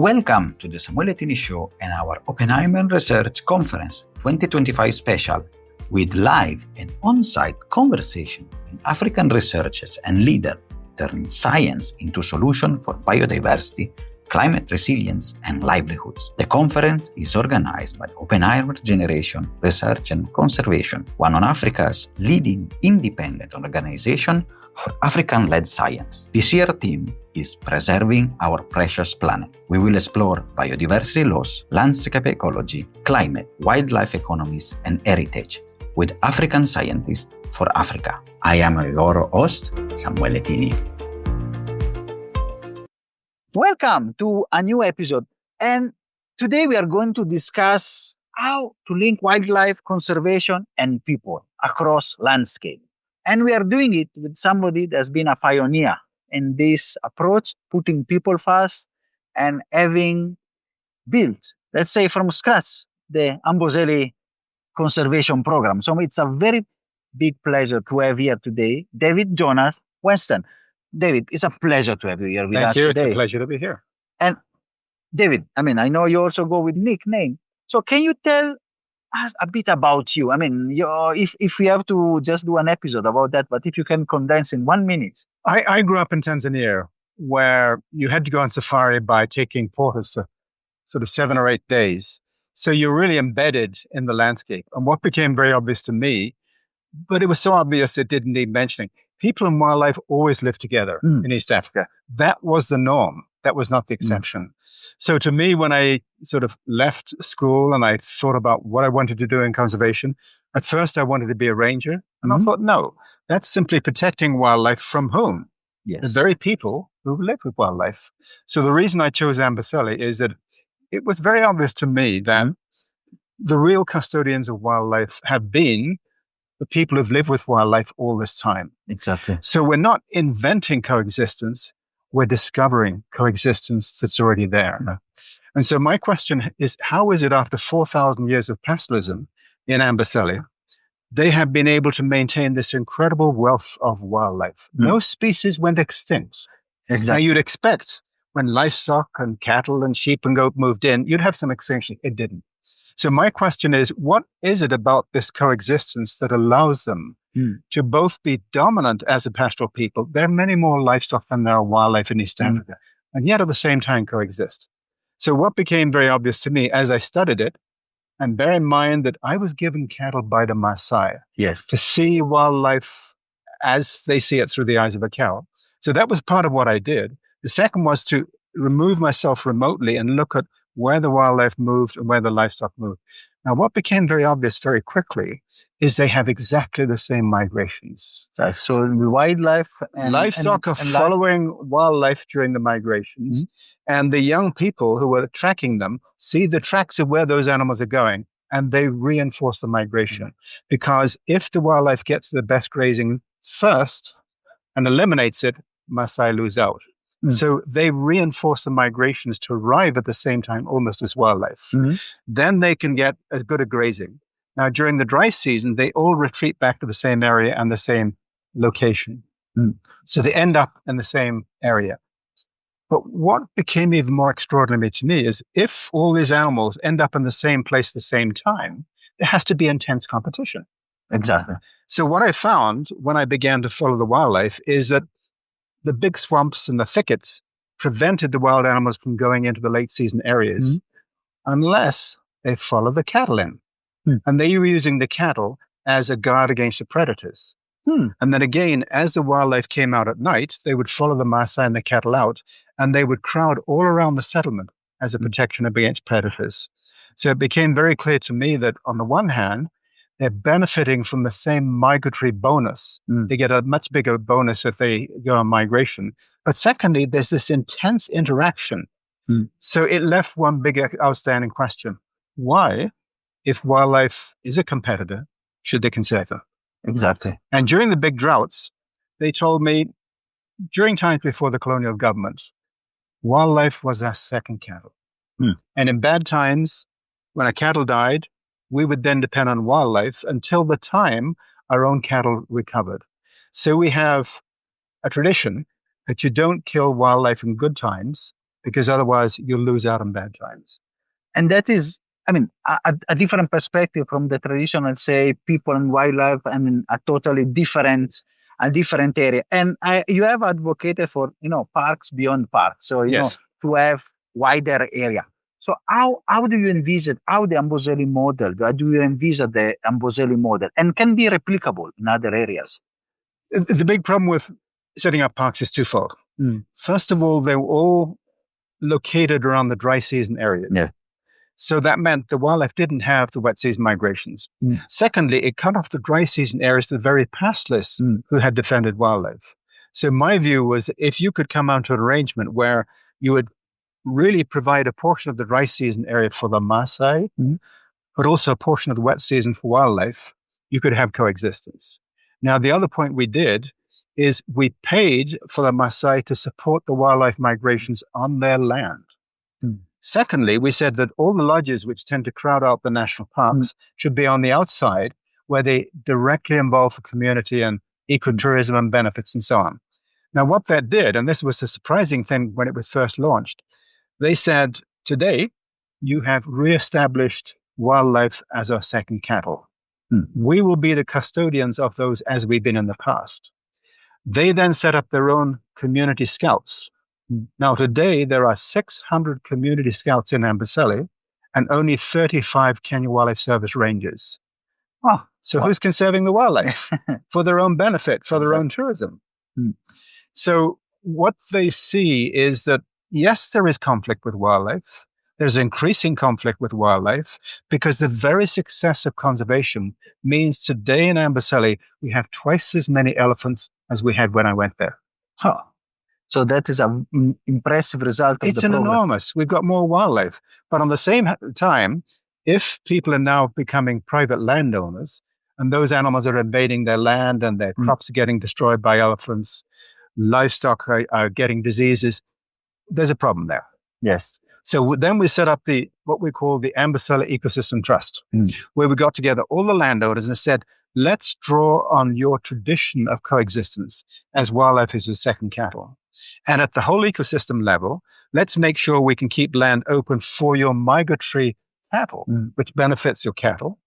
Welcome to the Samuele Tini Show and our Oppenheimer Research Conference 2025 special with live and on-site conversation with African researchers and leaders turning science into solutions for biodiversity, climate resilience, and livelihoods. The conference is organized by Oppenheimer Generation Research and Conservation, one of Africa's leading independent organization for African-led science. This year's theme is Preserving Our Precious Planet. We will explore biodiversity loss, landscape ecology, climate, wildlife economies, and heritage with African scientists for Africa. I am your host, Samuele Tini. Welcome to a new episode, and today we are going to discuss how to link wildlife conservation and people across landscape. And we are doing it with somebody that's been a pioneer in this approach, putting people first and having built, let's say from scratch, the Amboseli conservation program. So it's a very big pleasure to have here today David Jonas Weston. David, it's a pleasure to have you here with us today. Thank you. It's a pleasure to be here. And David, I know you also go with nickname. So can you tell us a bit about you? If we have to just do an episode about that, but if you can condense in 1 minute. I grew up in Tanzania, where you had to go on safari by taking porters for sort of 7 or 8 days. So you're really embedded in the landscape. And what became very obvious to me, but it was so obvious it didn't need mentioning, people and wildlife always live together in East Africa. That was the norm. That was not the exception. So to me, when I sort of left school and I thought about what I wanted to do in conservation, at first I wanted to be a ranger. And I thought, no, that's simply protecting wildlife from whom? Yes. The very people who live with wildlife. So the reason I chose Amboseli is that it was very obvious to me that the real custodians of wildlife have been the people who've lived with wildlife all this time. Exactly. So we're not inventing coexistence, we're discovering coexistence that's already there. Yeah. And so my question is, how is it after 4,000 years of pastoralism in Amboseli, they have been able to maintain this incredible wealth of wildlife? No species went extinct. Exactly. Now you'd expect when livestock and cattle and sheep and goat moved in, you'd have some extinction. It didn't. So my question is, what is it about this coexistence that allows them to both be dominant as a pastoral people? There are many more livestock than there are wildlife in East Africa, and yet at the same time coexist. So what became very obvious to me as I studied it, and bear in mind that I was given cattle by the Maasai to see wildlife as they see it through the eyes of a cow. So that was part of what I did. The second was to remove myself remotely and look at where the wildlife moved and where the livestock moved. Now, what became very obvious very quickly is they have exactly the same migrations. So the wildlife and livestock are following wildlife during the migrations, and the young people who are tracking them see the tracks of where those animals are going, and they reinforce the migration. Because if the wildlife gets the best grazing first and eliminates it, Maasai lose out. So they reinforce the migrations to arrive at the same time almost as wildlife. Then they can get as good a grazing. Now, during the dry season, they all retreat back to the same area and the same location. So they end up in the same area. But what became even more extraordinary to me is if all these animals end up in the same place at the same time, there has to be intense competition. Exactly. So what I found when I began to follow the wildlife is that the big swamps and the thickets prevented the wild animals from going into the late season areas unless they follow the cattle in. And they were using the cattle as a guard against the predators. And then again, as the wildlife came out at night, they would follow the Maasai and the cattle out, and they would crowd all around the settlement as a protection against predators. So it became very clear to me that on the one hand, they're benefiting from the same migratory bonus. They get a much bigger bonus if they go on migration. But secondly, there's this intense interaction. So it left one big outstanding question. Why, if wildlife is a competitor, should they conserve them? Exactly. And during the big droughts, they told me, during times before the colonial government, wildlife was our second cattle. And in bad times, when a cattle died, we would then depend on wildlife until the time our own cattle recovered. So we have a tradition that you don't kill wildlife in good times because otherwise you'll lose out on bad times. And that is, I mean, a different perspective from the traditional, say, people and wildlife, and a totally different, area. And you have advocated for, parks beyond parks. So, Yes. To have wider area. So how do you envisage how the Amboseli model, how do you envisage the Amboseli model, and can be replicable in other areas? The big problem with setting up parks is twofold. First of all, they were all located around the dry season areas. Yeah. So that meant the wildlife didn't have the wet season migrations. Secondly, it cut off the dry season areas to the very pastoralists who had defended wildlife. So my view was, if you could come out to an arrangement where you would really provide a portion of the dry season area for the Maasai, but also a portion of the wet season for wildlife, you could have coexistence. Now, the other point we did is we paid for the Maasai to support the wildlife migrations on their land. Secondly, we said that all the lodges which tend to crowd out the national parks should be on the outside, where they directly involve the community and ecotourism and benefits and so on. Now, what that did, and this was a surprising thing when it was first launched, they said, today, you have reestablished wildlife as our second cattle. We will be the custodians of those as we've been in the past. They then set up their own community scouts. Now, today, there are 600 community scouts in Amboseli and only 35 Kenya Wildlife Service rangers. So who's conserving the wildlife? For their own benefit, for their own tourism. So what they see is that, yes, there is conflict with wildlife. There's increasing conflict with wildlife because the very success of conservation means today in Amboseli, we have twice as many elephants as we had when I went there. So that is an impressive result of it's the program. Enormous. We've got more wildlife. But on the same time, if people are now becoming private landowners and those animals are invading their land and their crops are getting destroyed by elephants, livestock are getting diseases, there's a problem there. Yes. So then we set up what we call the Amboseli Ecosystem Trust, where we got together all the landowners and said, let's draw on your tradition of coexistence as wildlife is with second cattle. And at the whole ecosystem level, let's make sure we can keep land open for your migratory cattle, which benefits your cattle.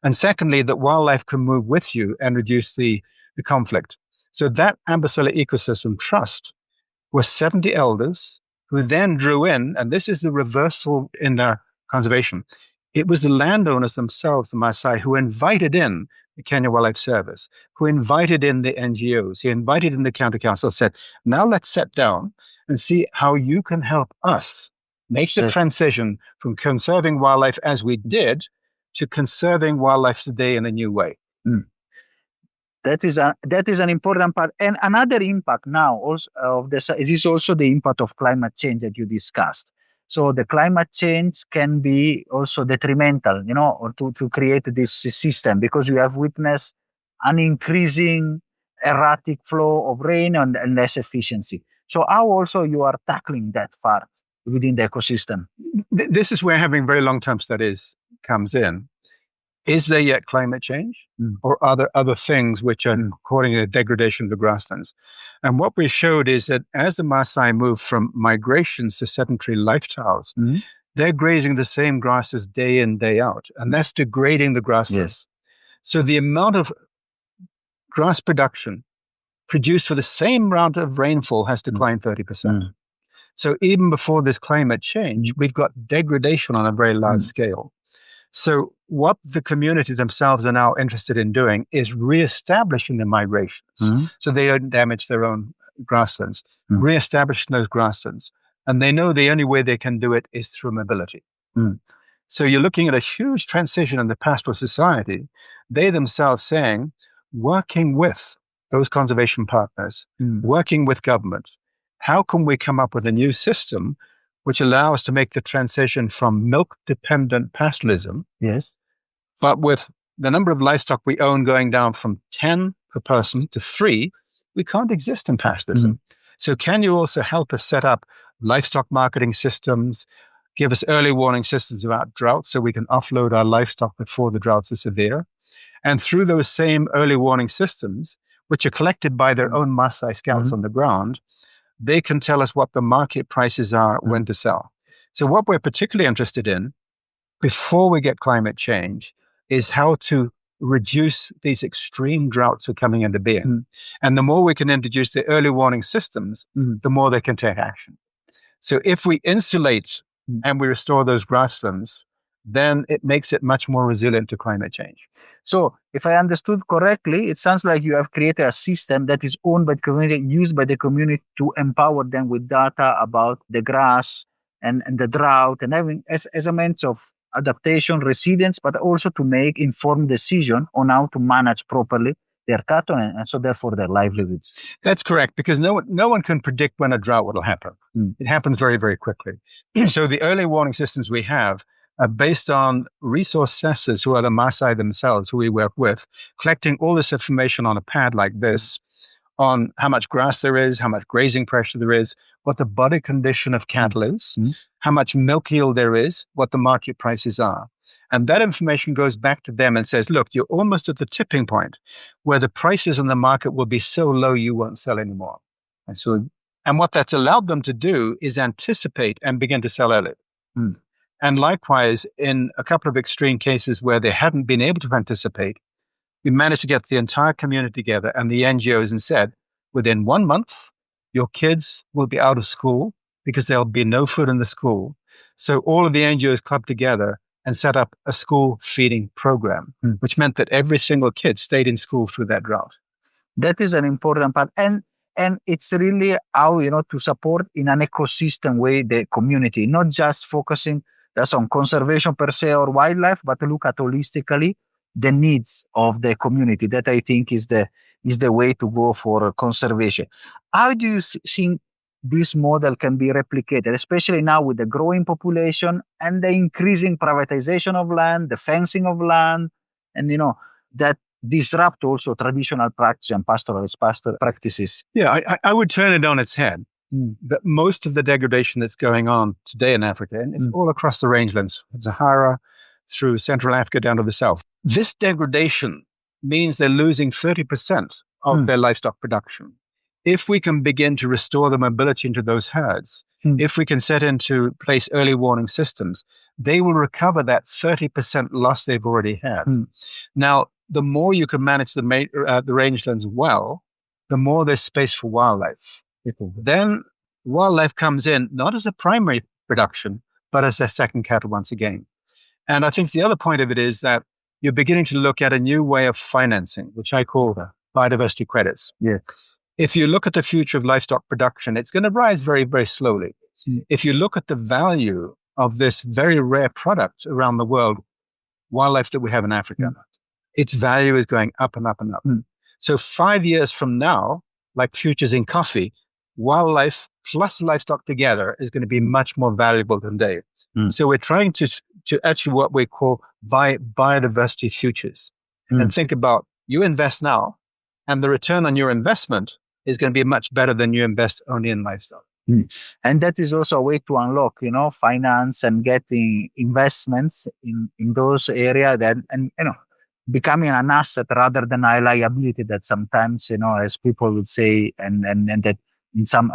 And secondly, that wildlife can move with you and reduce the conflict. So that Amboseli Ecosystem Trust was 70 elders who then drew in, and this is the reversal in conservation. It was the landowners themselves, the Maasai, who invited in the Kenya Wildlife Service, who invited in the NGOs, who invited in the county council, said, now let's sit down and see how you can help us make the transition from conserving wildlife as we did to conserving wildlife today in a new way. That is an important part. And another impact now also of this is also the impact of climate change that you discussed. So the climate change can be also detrimental, or to create this system, because you have witnessed an increasing erratic flow of rain and less efficiency. So how also you are tackling that part within the ecosystem? This is where having very long-term studies comes in. Is there yet climate change, or are there other things which are causing the degradation of the grasslands? And what we showed is that as the Maasai move from migrations to sedentary lifestyles, they're grazing the same grasses day in, day out, and that's degrading the grasslands. So the amount of grass production produced for the same amount of rainfall has declined 30%. So even before this climate change, we've got degradation on a very large scale. So what the community themselves are now interested in doing is reestablishing the migrations so they don't damage their own grasslands, reestablishing those grasslands. And they know the only way they can do it is through mobility. So you're looking at a huge transition in the pastoral society. They themselves saying, working with those conservation partners, working with governments, how can we come up with a new system which allow us to make the transition from milk-dependent pastoralism, but with the number of livestock we own going down from 10 per person to 3, we can't exist in pastoralism. So can you also help us set up livestock marketing systems, give us early warning systems about drought so we can offload our livestock before the droughts are severe? And through those same early warning systems, which are collected by their own Maasai scouts on the ground, they can tell us what the market prices are when to sell. So what we're particularly interested in before we get climate change is how to reduce these extreme droughts that are coming into being. And the more we can introduce the early warning systems, the more they can take action. So if we insulate and we restore those grasslands, then it makes it much more resilient to climate change. So if I understood correctly, it sounds like you have created a system that is owned by the community, used by the community to empower them with data about the grass and the drought and having as a means of adaptation, resilience, but also to make informed decision on how to manage properly their cattle and so therefore their livelihoods. That's correct, because no one can predict when a drought will happen. It happens very, very quickly. So the early warning systems we have are based on resource assessors who are the Maasai themselves, who we work with, collecting all this information on a pad like this, on how much grass there is, how much grazing pressure there is, what the body condition of cattle is, how much milk yield there is, what the market prices are. And that information goes back to them and says, look, you're almost at the tipping point where the prices in the market will be so low you won't sell anymore. And what that's allowed them to do is anticipate and begin to sell early. And likewise, in a couple of extreme cases where they hadn't been able to anticipate, we managed to get the entire community together and the NGOs and said, within 1 month, your kids will be out of school because there'll be no food in the school. So all of the NGOs clubbed together and set up a school feeding program, which meant that every single kid stayed in school through that drought. That is an important part. And it's really how, to support in an ecosystem way the community, not just focusing just on conservation per se or wildlife, but to look at holistically the needs of the community. That I think is the way to go for conservation. How do you think this model can be replicated, especially now with the growing population and the increasing privatization of land, the fencing of land, and that disrupt also traditional practice and pastoralist practices? Yeah, I would turn it on its head. That most of the degradation that's going on today in Africa, and it's all across the rangelands, Sahara, through Central Africa down to the south. This degradation means they're losing 30% of their livestock production. If we can begin to restore the mobility into those herds, if we can set into place early warning systems, they will recover that 30% loss they've already had. Now, the more you can manage the rangelands well, the more there's space for wildlife. Then wildlife comes in, not as a primary production, but as their second cattle once again. And I think the other point of it is that you're beginning to look at a new way of financing, which I call biodiversity credits. If you look at the future of livestock production, it's going to rise very, very slowly. If you look at the value of this very rare product around the world, wildlife that we have in Africa, its value is going up and up and up. So 5 years from now, like futures in coffee, wildlife plus livestock together is going to be much more valuable than today. So we're trying to actually what we call biodiversity futures. And think about, you invest now, and the return on your investment is going to be much better than you invest only in livestock. And that is also a way to unlock, finance and getting investments in those areas that, and, becoming an asset rather than a liability that sometimes, as people would say, and that in some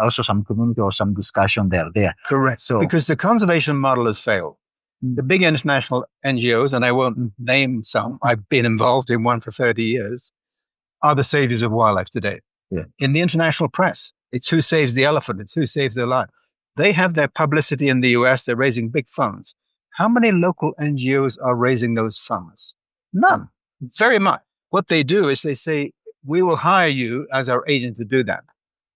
community or some discussion they're there. Correct. So, because the conservation model has failed. The big international NGOs, and I won't name some, I've been involved in one for 30 years, are the saviors of wildlife today. In the international press, it's who saves the elephant, it's who saves their life. They have their publicity in the US, they're raising big funds. How many local NGOs are raising those funds? None. Very much. What they do is they say, we will hire you as our agent to do that.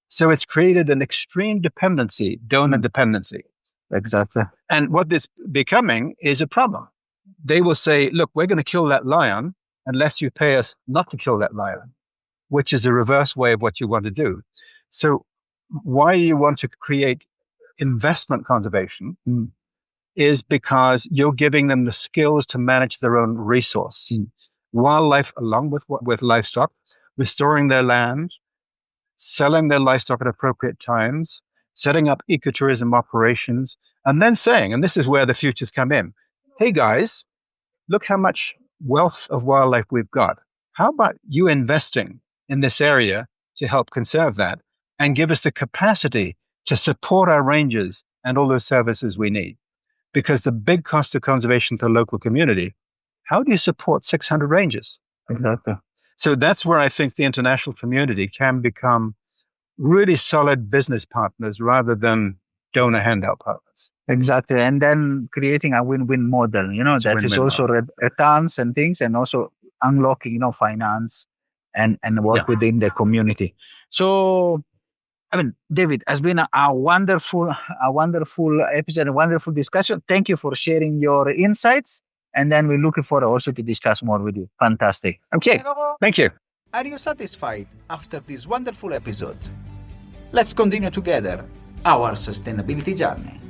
So it's created an extreme dependency, donor dependency. Exactly. And what this becoming is a problem. They will say, look, we're going to kill that lion unless you pay us not to kill that lion, which is a reverse way of what you want to do. So why you want to create investment conservation is because you're giving them the skills to manage their own resource. Wildlife, along with livestock, restoring their land, selling their livestock at appropriate times, setting up ecotourism operations, and then saying, and this is where the futures come in, hey guys, look how much wealth of wildlife we've got. How about you investing in this area to help conserve that? and give us the capacity to support our rangers and all those services we need. Because the big cost of conservation to the local community, how do you support 600 rangers? Exactly. So that's where I think the international community can become really solid business partners rather than donor handout partners. Exactly. And then creating a win-win model, that is also returns and things, and also unlocking, finance and work within the community. So, David, has been a wonderful episode, a wonderful discussion. Thank you for sharing your insights. And then we're looking forward also to discuss more with you. Fantastic. Okay. Thank you. Are you satisfied after this wonderful episode? Let's continue together our sustainability journey.